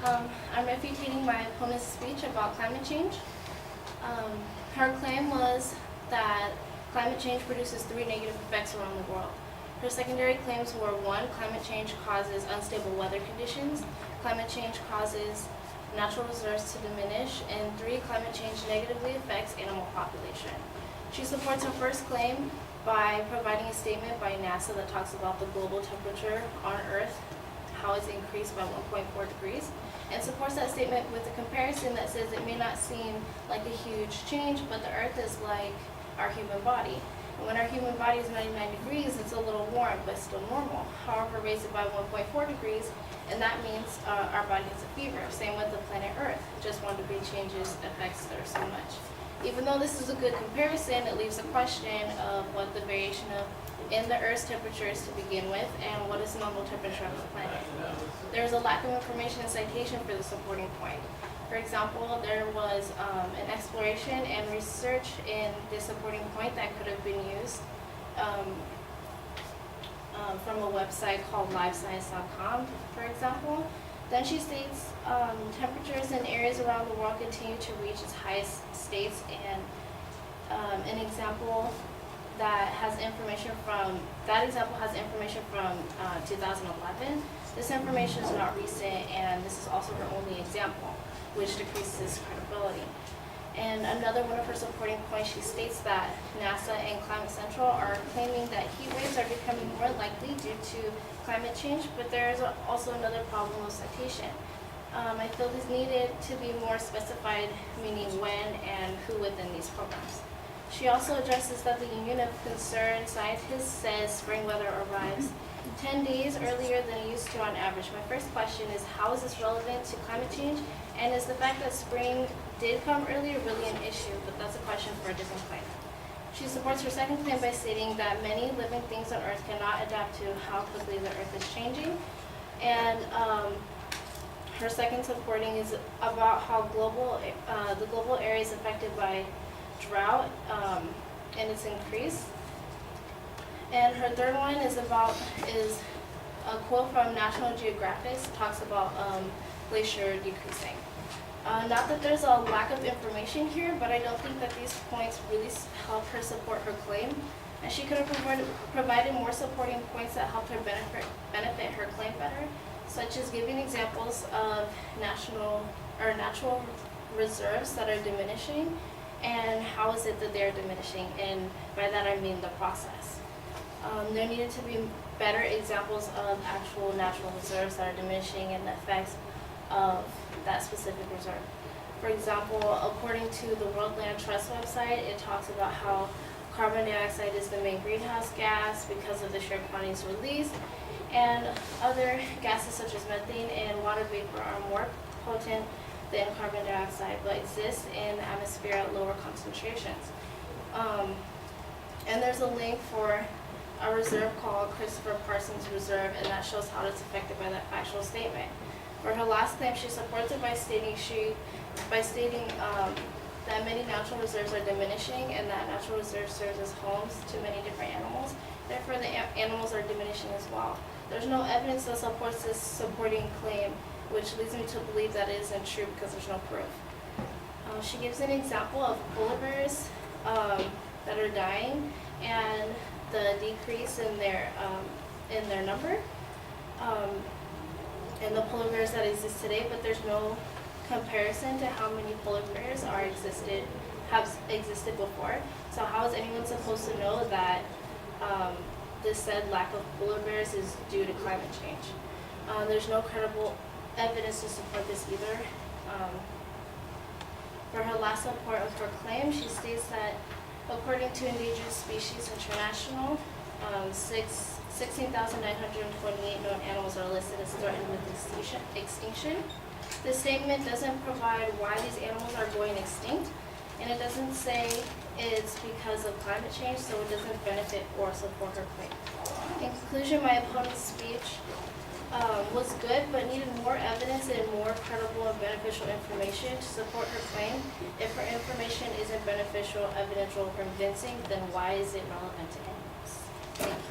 I'm refutating my opponent's speech about climate change. Her claim was that climate change produces 3 negative effects around the world. Her secondary claims were 1, climate change causes unstable weather conditions, climate change causes natural reserves to diminish, and 3, climate change negatively affects animal population. She supports her first claim by providing a statement by NASA that talks about the global temperature on Earth, how it's increased by 1.4 degrees, and supports that statement with a comparison that says it may not seem like a huge change, but the Earth is like our human body. And when our human body is 99 degrees, it's a little warm, but still normal. However, raise it by 1.4 degrees, and that means our body has a fever. Same with the planet Earth. Just 1 degree changes affects her so much. Even though this is a good comparison, it leaves a question of what the variation of in the Earth's temperature is to begin with, and what is normal temperature of the planet. There is a lack of information and citation for the supporting point. For example, there was an exploration and research in this supporting point that could have been used from a website called livescience.com, for example. Then she states temperatures in areas around the world continue to reach its highest states, and an example that has information from 2011. This information is not recent, and this is also her only example, which decreases credibility. And another one of her supporting points, she states that NASA and Climate Central are claiming that heat waves are becoming more likely due to climate change, but there is also another problem with citation. I feel this needed to be more specified, meaning when and who within these programs. She also addresses that the Union of Concerned Scientists says spring weather arrives 10 days earlier than it used to on average. My first question is, how is this relevant to climate change? And is the fact that spring did come earlier really an issue? But that's a question for a different claim. She supports her second claim by stating that many living things on Earth cannot adapt to how quickly the Earth is changing. And her second supporting is about how the global area is affected by drought and its increase. And her third one is a quote from National Geographic, talks about glacier decreasing. Not that there's a lack of information here, but I don't think that these points really help her support her claim. And she could have provided more supporting points that helped her benefit her claim better, such as giving examples of natural reserves that are diminishing, and how is it that they're diminishing, and by that I mean the process. There needed to be better examples of actual natural reserves that are diminishing and the effects of that specific reserve. For example, according to the World Land Trust website, it talks about how carbon dioxide is the main greenhouse gas because of the sheer quantities released, and other gases such as methane and water vapor are more potent than carbon dioxide, but exist in the atmosphere at lower concentrations. And there's a link for a reserve called Christopher Parsons Reserve, and that shows how it's affected by that factual statement. For her last claim, she supports it by stating that many natural reserves are diminishing, and that natural reserves serve as homes to many different animals. Therefore, the animals are diminishing as well. There's no evidence that supports this supporting claim, which leads me to believe that it isn't true because there's no proof. She gives an example of polar bears that are dying and the decrease in their number, and the polar bears that exist today, but there's no comparison to how many polar bears have existed before. So how is anyone supposed to know that this said lack of polar bears is due to climate change? There's no credible evidence to support this either. For her last support of her claim, she states that according to Endangered Species International, 16,928 known animals are listed as threatened with extinction. This statement doesn't provide why these animals are going extinct, and it doesn't say it's because of climate change, so it doesn't benefit or support her claim. In conclusion, my opponent's speech was good, but needed more evidence and more credible and beneficial information to support her claim. If her information isn't beneficial, evidential, or convincing, then why is it relevant to animals? Thank you.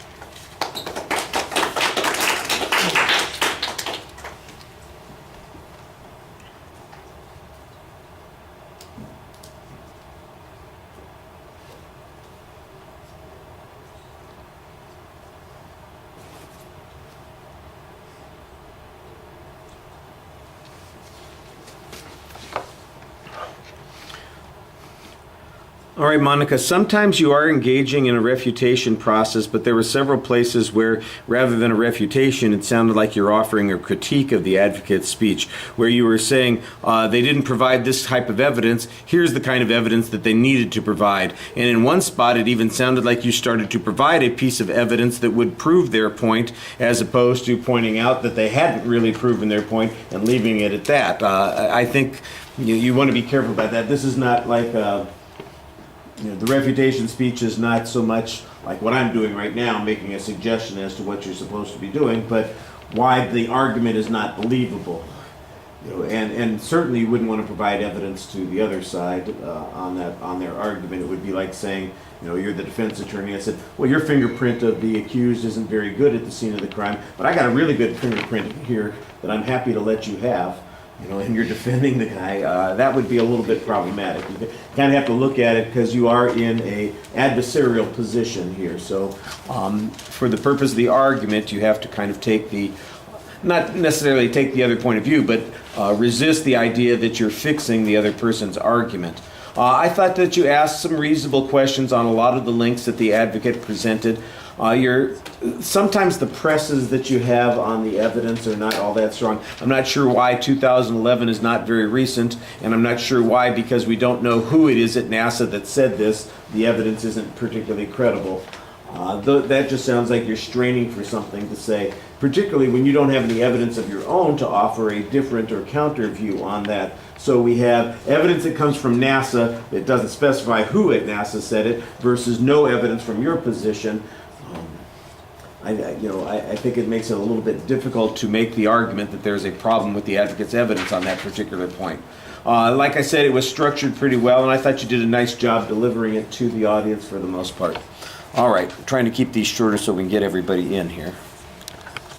All right, Monica, sometimes you are engaging in a refutation process, but there were several places where, rather than a refutation, it sounded like you're offering a critique of the advocate's speech, where you were saying they didn't provide this type of evidence, here's the kind of evidence that they needed to provide. And in one spot, it even sounded like you started to provide a piece of evidence that would prove their point, as opposed to pointing out that they hadn't really proven their point and leaving it at that. I think you want to be careful about that. This is not like... the refutation speech is not so much like what I'm doing right now, making a suggestion as to what you're supposed to be doing, but why the argument is not believable. And certainly you wouldn't want to provide evidence to the other side on their argument. It would be like saying, you're the defense attorney. I said, well, your fingerprint of the accused isn't very good at the scene of the crime, but I got a really good fingerprint here that I'm happy to let you have. And you're defending the guy, that would be a little bit problematic. You kind of have to look at it because you are in a adversarial position here. So for the purpose of the argument, you have to kind of not necessarily take the other point of view, but resist the idea that you're fixing the other person's argument. I thought that you asked some reasonable questions on a lot of the links that the advocate presented. Sometimes the presses that you have on the evidence are not all that strong. I'm not sure why 2011 is not very recent, and I'm not sure why, because we don't know who it is at NASA that said this, the evidence isn't particularly credible. That just sounds like you're straining for something to say, particularly when you don't have any evidence of your own to offer a different or counter view on that. So we have evidence that comes from NASA that doesn't specify who at NASA said it versus no evidence from your position. I think it makes it a little bit difficult to make the argument that there's a problem with the advocate's evidence on that particular point. Like I said, it was structured pretty well, and I thought you did a nice job delivering it to the audience for the most part. All right, trying to keep these shorter so we can get everybody in here.